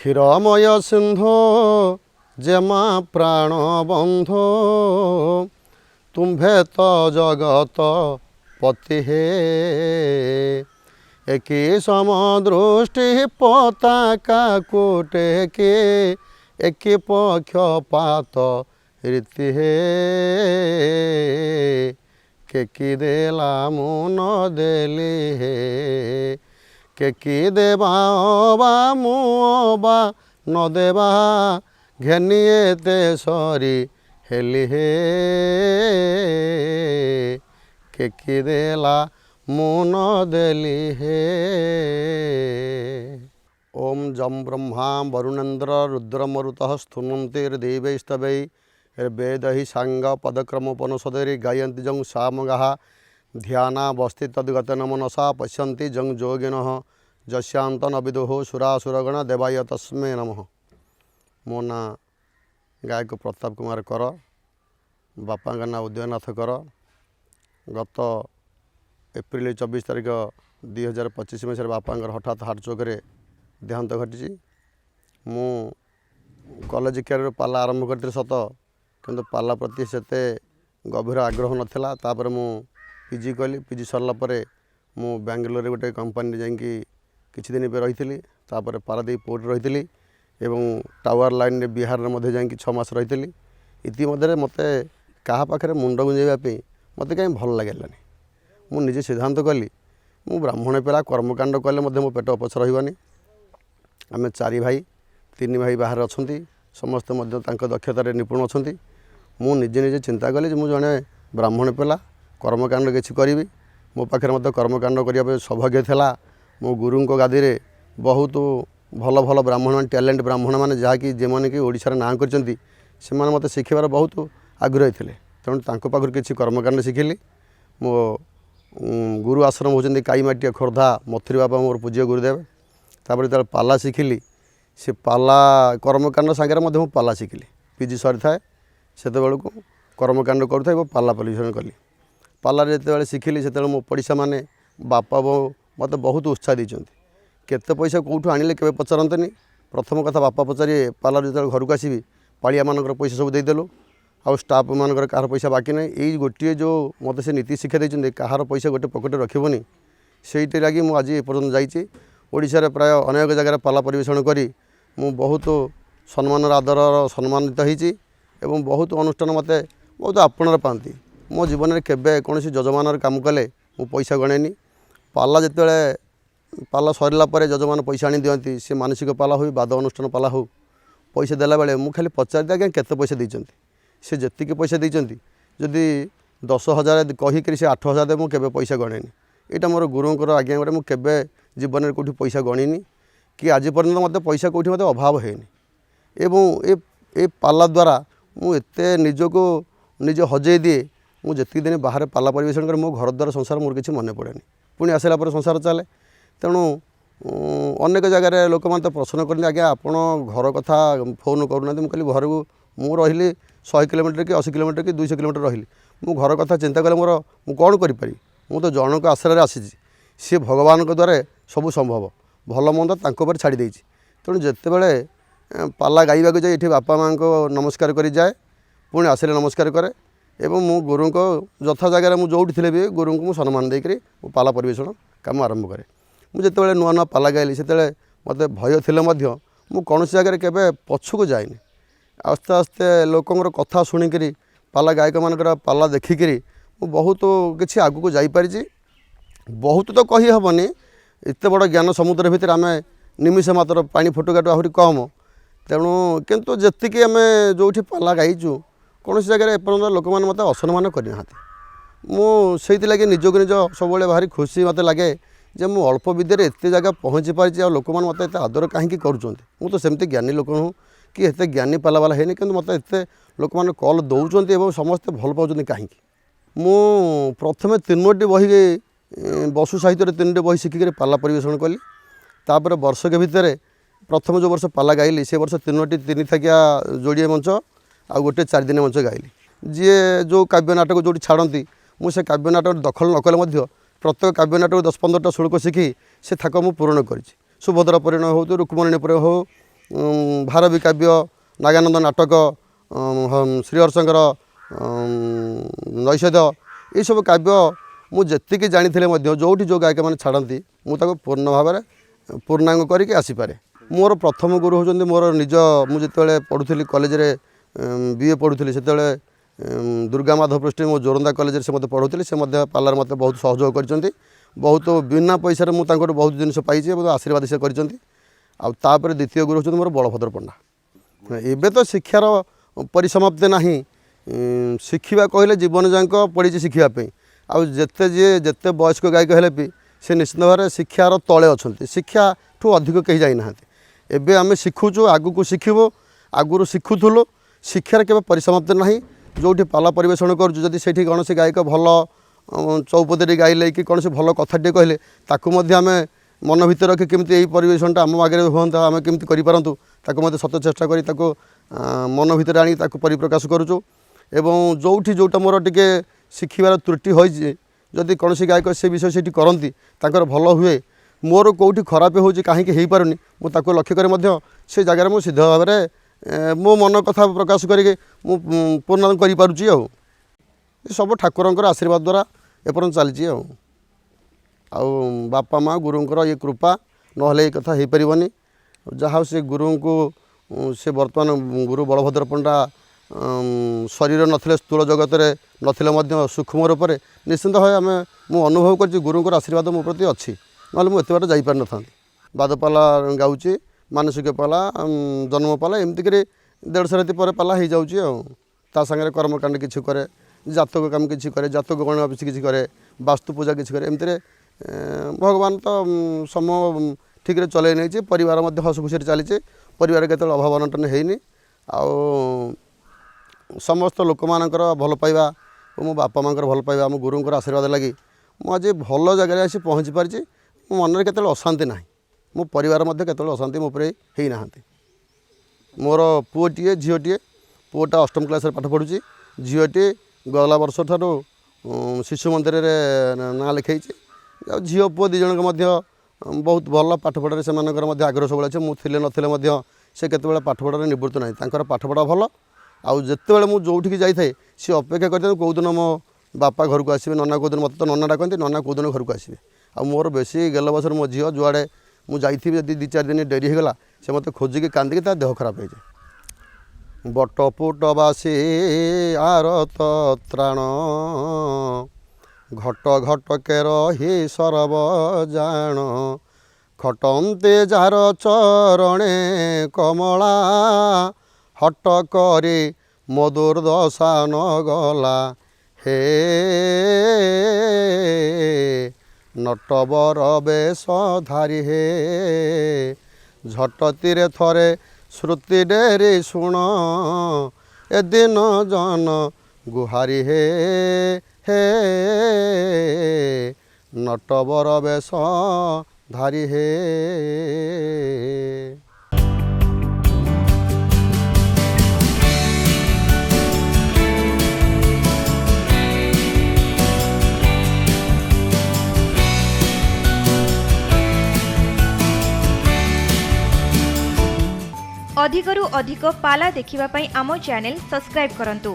ক্ষীরময় সিন্ধু যেমা প্রাণ বন্ধু তুম্ভে তো জগত পতি হে একি সমদৃষ্টি পতাকা কুটেকে একি পক্ষপাত রীতি হে কেকি দেলা মুন দেলি হে কেকি দেবা অবা মু অবা ন দেবা ঘেনিয়েতে সরি হেলি হে কেকি দেলা মুন দেলি হে। ওম জম ব্রহ্মা বরুণেন্দ্র রুদ্রমরুতঃ স্থুনন্তির্দেবৈস্তবৈ বেদহি সাঙ্গ পদক্রমোপনিষদেরি গায়ন্তি জং সামগাহ ধ্যানাবস্থি তদ্গতেন মনসা পশ্যন্তি জং যোগিনঃ যস্যান্ত ন বিদুঃ সুরাসুরগণ দেবাୟ তস্মୈ নମଃ। ମୋ ନାଁ ଗାୟକ ପ୍ରତାପ କୁମାର କର, ବାପାଙ୍କ ନାଁ ଉଦୟନାଥ କର। ଗତ ଏପ୍ରିଲ 24 ତାରିଖ 2025 ମସିହାରେ ବାପାଙ୍କର ହଠାତ୍ ହାର୍ଟ ଚୋକ୍ରେ ଦେହାନ୍ତ ଘଟିଛି। ମୁଁ କଲେଜ କ୍ୟାରିୟର ପାଲା ଆରମ୍ଭ କରିଥିଲି ସତ, କିନ୍ତୁ ପାଲା ପ୍ରତି ସେତେ ଗଭୀର ଆଗ୍ରହ ନଥିଲା। ତାପରେ ମୁଁ ପିଜି କଲି। ପିଜି ସରିଲା ପରେ ମୁଁ ବାଙ୍ଗାଲୋରରେ ଗୋଟେ କମ୍ପାନୀରେ ଯାଇକି କିଛି ଦିନ ଏବେ ରହିଥିଲି। ତାପରେ ପାରାଦୀପ ପୋର୍ଟରେ ରହିଥିଲି ଏବଂ ଟାୱାର ଲାଇନରେ ବିହାରରେ ମଧ୍ୟ ଯାଇକି 6 ମାସ ରହିଥିଲି। ଇତିମଧ୍ୟରେ ମୋତେ କାହା ପାଖରେ ମୁଣ୍ଡ ଗୁଞ୍ଜାଇବା ପାଇଁ ମୋତେ କାହିଁ ଭଲ ଲାଗିଲାନି। ମୁଁ ନିଜେ ସିଦ୍ଧାନ୍ତ କଲି, ମୁଁ ବ୍ରାହ୍ମଣ ପିଲା, କର୍ମକାଣ୍ଡ କଲେ ମଧ୍ୟ ମୋ ପେଟ ଅପଛ ରହିବନି। ଆମେ 4 ଭାଇ, 3 ଭାଇ ବାହାରେ ଅଛନ୍ତି, ସମସ୍ତେ ମଧ୍ୟ ତାଙ୍କ ଦକ୍ଷତାରେ ନିପୁଣ ଅଛନ୍ତି। ମୁଁ ନିଜେ ଚିନ୍ତା କଲି ଯେ ମୁଁ ଜଣେ ବ୍ରାହ୍ମଣ ପିଲା, କର୍ମକାଣ୍ଡ କିଛି କରିବି। ମୋ ପାଖରେ ମଧ୍ୟ କର୍ମକାଣ୍ଡ କରିବା ପାଇଁ ସୌଭାଗ୍ୟ ଥିଲା। ମୋ ଗୁରୁଙ୍କ ଗାଦିରେ ବହୁତ ଭଲ ଭଲ ବ୍ରାହ୍ମଣ, ଟ୍ୟାଲେଣ୍ଟ ବ୍ରାହ୍ମଣମାନେ, ଯାହାକି ଯେଉଁମାନେ କି ଓଡ଼ିଶାରେ ନାଁ କରିଛନ୍ତି, ସେମାନେ ମୋତେ ଶିଖିବାର ବହୁତ ଆଗ୍ରହୀ ଥିଲେ। ତେଣୁ ତାଙ୍କ ପାଖରୁ କିଛି କର୍ମକାଣ୍ଡ ଶିଖିଲି। ମୋ ଗୁରୁ ଆଶ୍ରମ ହେଉଛନ୍ତି କାଇମାଟିଆ, ଖୋର୍ଦ୍ଧା, ମଥୁରୀ ବାବା ମୋର ପୂଜ୍ୟ ଗୁରୁଦେବ। ତାପରେ ଯେତେବେଳେ ପାଲା ଶିଖିଲି, ସେ ପାଲା କର୍ମକାଣ୍ଡ ସାଙ୍ଗରେ ମଧ୍ୟ ମୁଁ ପାଲା ଶିଖିଲି। ପିଜି ସରିଥାଏ ସେତେବେଳକୁ କର୍ମକାଣ୍ଡ କରୁଥାଏ ଏବଂ ପାଲା ପରିବେଷଣ କଲି। ପାଲାରେ ଯେତେବେଳେ ଶିଖିଲି, ସେତେବେଳେ ମୋ ପଡ଼ିଶାମାନେ, ବାପା ବୋଉ ମୋତେ ବହୁତ ଉତ୍ସାହ ଦେଇଛନ୍ତି। କେତେ ପଇସା କେଉଁଠୁ ଆଣିଲେ କେବେ ପଚାରନ୍ତନି। ପ୍ରଥମ କଥା ବାପା ପଚାରିବେ, ପାଲାରୁ ଯେତେବେଳେ ଘରକୁ ଆସିବି, ପାଳିଆମାନଙ୍କର ପଇସା ସବୁ ଦେଇଦେଲୁ, ଆଉ ଷ୍ଟାଫ୍ମାନଙ୍କର କାହାର ପଇସା ବାକି ନାହିଁ। ଏଇ ଗୋଟିଏ ଯେଉଁ ମୋତେ ସେ ନୀତି ଶିକ୍ଷା ଦେଇଛନ୍ତି, କାହାର ପଇସା ଗୋଟେ ପକେଟରେ ରଖିବନି, ସେଇଠି ଲାଗି ମୁଁ ଆଜି ଏପର୍ଯ୍ୟନ୍ତ ଯାଇଛି। ଓଡ଼ିଶାରେ ପ୍ରାୟ ଅନେକ ଜାଗାରେ ପାଲା ପରିବେଷଣ କରି ମୁଁ ବହୁତ ସମ୍ମାନର ଆଦରର ସମ୍ମାନିତ ହେଇଛି ଏବଂ ବହୁତ ଅନୁଷ୍ଠାନ ମୋତେ ବହୁତ ଆପଣାର ପାଆନ୍ତି। ମୋ ଜୀବନରେ କେବେ କୌଣସି ଯଜମାନର କାମ କଲେ ମୁଁ ପଇସା ଗଣେନି। ପାଲା ଯେତେବେଳେ ପାଲା ସରିଲା ପରେ ଯଜମାନ ପଇସା ଆଣି ଦିଅନ୍ତି, ସେ ମାନସିକ ପାଲା ହେଉ, ବାଦ ଅନୁଷ୍ଠାନ ପାଲା ହେଉ, ପଇସା ଦେଲାବେଳେ ମୁଁ ଖାଲି ପଚାରିଦିଏ, ଆଜ୍ଞା କେତେ ପଇସା ଦେଇଛନ୍ତି। ସେ ଯେତିକି ପଇସା ଦେଇଛନ୍ତି, ଯଦି 10,000 କହିକରି ସେ 8,000 ଦେବେ, ମୁଁ କେବେ ପଇସା ଗଣେନି। ଏଇଟା ମୋର ଗୁରୁଙ୍କର ଆଜ୍ଞା ଗୋଟେ। ମୁଁ କେବେ ଜୀବନରେ କେଉଁଠି ପଇସା ଗଣିନି କି ଆଜି ପର୍ଯ୍ୟନ୍ତ ମୋତେ ପଇସା କେଉଁଠି ମୋତେ ଅଭାବ ହେଇନି। ଏବଂ ଏ ପାଲା ଦ୍ୱାରା ମୁଁ ଏତେ ନିଜକୁ ନିଜେ ହଜେଇ ଦିଏ। ମୁଁ ଯେତିକି ଦିନ ବାହାରେ ପାଲା ପରିବେଷଣ କରେ, ମୋ ଘର ଦ୍ୱାର ସଂସାର ମୋର କିଛି ମନେ ପଡ଼େନି। ପୁଣି ଆସିଲା ପରେ ସଂସାର ଚାଲେ। ତେଣୁ ଅନେକ ଜାଗାରେ ଲୋକମାନେ ତ ପ୍ରଶ୍ନ କରନ୍ତି, ଆଜ୍ଞା ଆପଣ ଘର କଥା ଫୋନ୍ କରୁନାହାନ୍ତି। ମୁଁ କହିଲି ଘରକୁ ମୁଁ ରହିଲି 100 କିଲୋମିଟର କି 80 କିଲୋମିଟର କି 200 କିଲୋମିଟର ରହିଲି। ମୁଁ ଘର କଥା ଚିନ୍ତା କଲେ ମୁଁ କ'ଣ କରିପାରିବି? ମୁଁ ତ ଜଣଙ୍କ ଆଶ୍ରୟରେ ଆସିଛି। ସିଏ ଭଗବାନଙ୍କ ଦ୍ୱାରା ସବୁ ସମ୍ଭବ। ଭଲ ମନ୍ଦ ତାଙ୍କ ଉପରେ ଛାଡ଼ି ଦେଇଛି। ତେଣୁ ଯେତେବେଳେ ପାଲା ଗାଇବାକୁ ଯାଇ ଏଠି ବାପା ମାଆଙ୍କୁ ନମସ୍କାର କରି ଯାଏ, ପୁଣି ଆସିଲେ ନମସ୍କାର କରେ ଏବଂ ମୁଁ ଗୁରୁଙ୍କ ଯଥା ଜାଗାରେ ମୁଁ ଯେଉଁଠି ଥିଲେ ବି ଗୁରୁଙ୍କୁ ମୁଁ ସମ୍ମାନ ଦେଇକରି ମୁଁ ପାଲା ପରିବେଷଣ କାମ ଆରମ୍ଭ କରେ। ମୁଁ ଯେତେବେଳେ ନୂଆ ନୂଆ ପାଲା ଗାଇଲି, ସେତେବେଳେ ମୋତେ ଭୟ ଥିଲେ ମଧ୍ୟ ମୁଁ କୌଣସି ଜାଗାରେ କେବେ ପଛକୁ ଯାଏନି। ଆସ୍ତେ ଆସ୍ତେ ଲୋକଙ୍କର କଥା ଶୁଣିକିରି, ପାଲା ଗାୟକମାନଙ୍କର ପାଲା ଦେଖିକିରି ମୁଁ ବହୁତ କିଛି ଆଗକୁ ଯାଇପାରିଛି। ବହୁତ ତ କହି ହେବନି, ଏତେ ବଡ଼ ଜ୍ଞାନ ସମୁଦ୍ର ଭିତରେ ଆମେ ନିମିଷ ମାତ୍ର ପାଣି ଫୋଟକାଠୁ ଆହୁରି କମ୍। ତେଣୁ କିନ୍ତୁ ଯେତିକି ଆମେ ଯେଉଁଠି ପାଲା ଗାଇଛୁ, କୌଣସି ଜାଗାରେ ଏପର୍ଯ୍ୟନ୍ତ ଲୋକମାନେ ମୋତେ ଅସମ୍ମାନ କରିନାହାନ୍ତି। ମୁଁ ସେଇଥିଲାଗି ନିଜକୁ ନିଜ ସବୁବେଳେ ଭାରି ଖୁସି ମୋତେ ଲାଗେ ଯେ ମୁଁ ଅଳ୍ପ ବିଦ୍ୟାରେ ଏତେ ଜାଗା ପହଞ୍ଚି ପାରିଛି। ଆଉ ଲୋକମାନେ ମୋତେ ଏତେ ଆଦର କାହିଁକି କରୁଛନ୍ତି? ମୁଁ ତ ସେମିତି ଜ୍ଞାନୀ ଲୋକ ନୁହଁ କି ଏତେ ଜ୍ଞାନୀ ପାଲାବାଲା ହେଇନି, କିନ୍ତୁ ମୋତେ ଏତେ ଲୋକମାନେ କଲ୍ ଦେଉଛନ୍ତି ଏବଂ ସମସ୍ତେ ଭଲ ପାଉଛନ୍ତି କାହିଁକି? ମୁଁ ପ୍ରଥମେ 3ଟି ବହି, ବସୁ ସାହିତ୍ୟରେ 3ଟି ବହି ଶିଖିକରି ପାଲା ପରିବେଷଣ କଲି। ତାପରେ ବର୍ଷକ ଭିତରେ ପ୍ରଥମ ଯେଉଁ ବର୍ଷ ପାଲା ଗାଇଲି, ସେ ବର୍ଷ 3ଟି 3 ଥାକିଆ ଯୋଡ଼ିଏ ମଞ୍ଚ ଆଉ ଗୋଟେ 4 ଦିନିଆ ମଞ୍ଚ ଗାଇଲି। ଯିଏ ଯେଉଁ କାବ୍ୟ ନାଟକ ଯେଉଁଠି ଛାଡ଼ନ୍ତି, ମୁଁ ସେ କାବ୍ୟ ନାଟକ ଦଖଲ ନ କଲେ ମଧ୍ୟ ପ୍ରତ୍ୟେକ କାବ୍ୟ ନାଟକ 10-15ଟା ଶ୍ଳୋକ ଶିଖି ସେ ଥାକ ମୁଁ ପୂରଣ କରିଛି। ସୁଭଦ୍ରା ପରିଣୟ ହେଉ, ରୁକ୍ମଣୀ ପରିଣୟ ହେଉ, ଭାରବୀ କାବ୍ୟ ନାଗାନନ୍ଦ ନାଟକ ଶ୍ରୀହର୍ଷଙ୍କର ନୈଷଧ ଏସବୁ କାବ୍ୟ ମୁଁ ଯେତିକି ଜାଣିଥିଲେ ମଧ୍ୟ ଯେଉଁଠି ଯେଉଁ ଗାୟକମାନେ ଛାଡ଼ନ୍ତି ମୁଁ ତାକୁ ପୂର୍ଣ୍ଣ ଭାବରେ ପୂର୍ଣ୍ଣାଙ୍ଗ କରିକି ଆସିପାରେ। ମୋର ପ୍ରଥମ ଗୁରୁ ହେଉଛନ୍ତି ମୋର ନିଜ ମୁଁ ଯେତେବେଳେ ପଢ଼ୁଥିଲି କଲେଜରେ BA ପଢ଼ୁଥିଲି ସେତେବେଳେ ଦୁର୍ଗା ମାଧବ ପୃଷ୍ଟି ମୋ ଜୋରନ୍ଦା କଲେଜରେ ସେ ମୋତେ ପଢ଼ଉଥିଲେ। ସେ ମଧ୍ୟ ପାଲାରେ ମୋତେ ବହୁତ ସହଯୋଗ କରିଛନ୍ତି। ବହୁତ ବିନା ପଇସାରେ ମୁଁ ତାଙ୍କଠୁ ବହୁତ ଜିନିଷ ପାଇଛି ଏବଂ ଆଶୀର୍ବାଦ ସେ କରିଛନ୍ତି। ଆଉ ତାପରେ ଦ୍ୱିତୀୟ ଗୁରୁ ହେଉଛନ୍ତି ମୋର ବଳଭଦ୍ର ପଣ୍ଡା। ଏବେ ତ ଶିକ୍ଷାର ପରିସମାପ୍ତି ନାହିଁ। ଶିଖିବା କହିଲେ ଜୀବନ ଯାକ ପଡ଼ିଛି ଶିଖିବା ପାଇଁ। ଆଉ ଯେତେ ବୟସ୍କ ଗାୟକ ହେଲେ ବି ସେ ନିଶ୍ଚିତ ଭାବରେ ଶିକ୍ଷାର ତଳେ ଅଛନ୍ତି। ଶିକ୍ଷାଠୁ ଅଧିକ କେହି ଯାଇନାହାନ୍ତି। ଏବେ ଆମେ ଶିଖୁଛୁ, ଆଗକୁ ଶିଖିବୁ। ଆଗରୁ ଶିଖୁଥିଲୁ। ଶିକ୍ଷାର କେବେ ପରିସମାପ୍ତି ନାହିଁ। ଯେଉଁଠି ପାଲା ପରିବେଷଣ କରୁଛୁ ଯଦି ସେଇଠି କୌଣସି ଗାୟକ ଭଲ ଚୌପଦୀରେ ଗାଇଲେ କି କୌଣସି ଭଲ କଥାଟିଏ କହିଲେ ତାକୁ ମଧ୍ୟ ଆମେ ମନ ଭିତରେ ରଖି କେମିତି ଏଇ ପରିବେଷଣଟା ଆମ ଆଗରେ ହୁଅନ୍ତା ଆମେ କେମିତି କରିପାରନ୍ତୁ ତାକୁ ମଧ୍ୟ ସତ ଚେଷ୍ଟା କରି ତାକୁ ମନ ଭିତରେ ଆଣି ତାକୁ ପରିପ୍ରକାଶ କରୁଛୁ। ଏବଂ ଯେଉଁଟା ମୋର ଟିକେ ଶିଖିବାର ତ୍ରୁଟି ହୋଇଛି ଯଦି କୌଣସି ଗାୟକ ସେ ବିଷୟ ସେଇଠି କରନ୍ତି ତାଙ୍କର ଭଲ ହୁଏ, ମୋର କେଉଁଠି ଖରାପ ହେଉଛି କାହିଁକି ହେଇପାରୁନି ମୁଁ ତାକୁ ଲକ୍ଷ୍ୟ କରି ମଧ୍ୟ ସେ ଜାଗାରେ ମୁଁ ସିଦ୍ଧ ଭାବରେ ମୋ ମନ କଥା ପ୍ରକାଶ କରିକି ମୁଁ ପୂର୍ଣ୍ଣ କରିପାରୁଛି। ଆଉ ସବୁ ଠାକୁରଙ୍କର ଆଶୀର୍ବାଦ ଦ୍ୱାରା ଏପର୍ଯ୍ୟନ୍ତ ଚାଲିଛି। ଆଉ ବାପା ମା ଗୁରୁଙ୍କର ଇଏ କୃପା ନହେଲେ ଏଇ କଥା ହେଇପାରିବନି। ଯାହା ହଉ ସେ ଗୁରୁଙ୍କୁ ସେ ବର୍ତ୍ତମାନ ଗୁରୁ ବଳଭଦ୍ର ପଣ୍ଡା ଶରୀର ନଥିଲେ ସ୍ଥୂଳ ଜଗତରେ ନଥିଲେ ମଧ୍ୟ ସୂକ୍ଷ୍ମ ରୂପରେ ନିଶ୍ଚିନ୍ତ ଭାବେ ମୁଁ ଅନୁଭବ କରିଛି ଗୁରୁଙ୍କର ଆଶୀର୍ବାଦ ମୋ ପ୍ରତି ଅଛି। ନହେଲେ ମୁଁ ଏତେ ବାଟ ଯାଇପାରିନଥାନ୍ତି। ବାଦପାଲା ଗାଉଛି, ମାନସିକ ପାଲା, ଜନ୍ମ ପାଲା ଏମିତି କରି 150 ରାତି ପରେ ପାଲା ହେଇଯାଉଛି। ଆଉ ତା ସାଙ୍ଗରେ କର୍ମକାଣ୍ଡ କିଛି କରେ, ଜାତକ କାମ କିଛି କରେ, ଜାତକ ଗଣନା ଅଫିସ କିଛି କରେ, ବାସ୍ତୁ ପୂଜା କିଛି କରେ। ଏମିତିରେ ଭଗବାନ ତ ସମୟ ଠିକରେ ଚଲେଇ ନେଇଛି। ପରିବାର ମଧ୍ୟ ହସ ଖୁସିରେ ଚାଲିଛି। ପରିବାର କେତେବେଳେ ଅଭାବ ଅନଟନ ହେଇନି। ଆଉ ସମସ୍ତ ଲୋକମାନଙ୍କର ଭଲ ପାଇବା ଓ ମୋ ବାପା ମାଆଙ୍କର ଭଲ ପାଇବା ଆମ ଗୁରୁଙ୍କର ଆଶୀର୍ବାଦ ଲାଗି ମୁଁ ଆଜି ଭଲ ଜାଗାରେ ଆସି ପହଞ୍ଚି ପାରିଛି। ମୋ ମନରେ କେତେବେଳେ ଅଶାନ୍ତି ନାହିଁ। ମୋ ପରିବାର ମଧ୍ୟ କେତେବେଳେ ଅଶାନ୍ତି ମୋ ଉପରେ ହେଇନାହାନ୍ତି। ମୋର ପୁଅଟିଏ ଝିଅଟିଏ। ପୁଅଟା 8ମ କ୍ଲାସରେ ପାଠ ପଢ଼ୁଛି। ଝିଅଟି ଗଲା ବର୍ଷ ଠାରୁ ଶିଶୁ ମନ୍ଦିରରେ ନାଁ ଲେଖାଇଛି। ଆଉ ଝିଅ ପୁଅ ଦୁଇ ଜଣଙ୍କ ମଧ୍ୟ ବହୁତ ଭଲ ପାଠପଢ଼ାରେ ସେମାନଙ୍କର ମଧ୍ୟ ଆଗ୍ରହ ସବୁବେଳେ ଅଛି। ମୁଁ ଥିଲେ ନଥିଲେ ମଧ୍ୟ ସେ କେତେବେଳେ ପାଠପଢ଼ାରେ ନିବୃତ୍ତ ନାହିଁ। ତାଙ୍କର ପାଠପଢ଼ା ଭଲ। ଆଉ ଯେତେବେଳେ ମୁଁ ଯେଉଁଠିକି ଯାଇଥାଏ ସେ ଅପେକ୍ଷା କରିଥାନ୍ତି କେଉଁଦିନ ମୋ ବାପା ଘରକୁ ଆସିବେ, ନନା କେଉଁଦିନ ମୋତେ ତ ନନା ଡାକନ୍ତି, ନନା କେଉଁଦିନ ଘରକୁ ଆସିବେ। ଆଉ ମୋର ବେଶୀ ଗେଲ ବছର ମୋ ଝିଅ ଯୁଆଡ଼େ ମୁଁ ଯାଇଥିବି ଯଦି 2-4 ଦିନ ଡେରି ହେଇଗଲା ସେ ମୋତେ ଖୋଜିକି କାନ୍ଦିକି ତା ଦେହ ଖରାପ ହେଇଯାଏ। ବଟପୁଟବାସୀ ଆରତ ତ୍ରାଣ ଘଟ ଘଟକେ ରହି ସରବ ଜାଣ ଖଟନ୍ତେ ଯାହାର ଚରଣେ କମଳା ହଟ କରି ମୋ ଦୁର୍ଦଶା ନ ଗଲା ହେ ନଟବର ବେଶ ଧାରି ହେ ଝଟତିରେ ଥରେ ଶ୍ରୁତି ଡେରି ଶୁଣ ଏଦିନ ଜନ ଗୁହାରି ହେ ହେ ନଟବର ବେଶ ଧାରି ହେ। अधिकरू अधिक पाला देखिबा पई आमो चैनल सब्सक्राइब करंतु।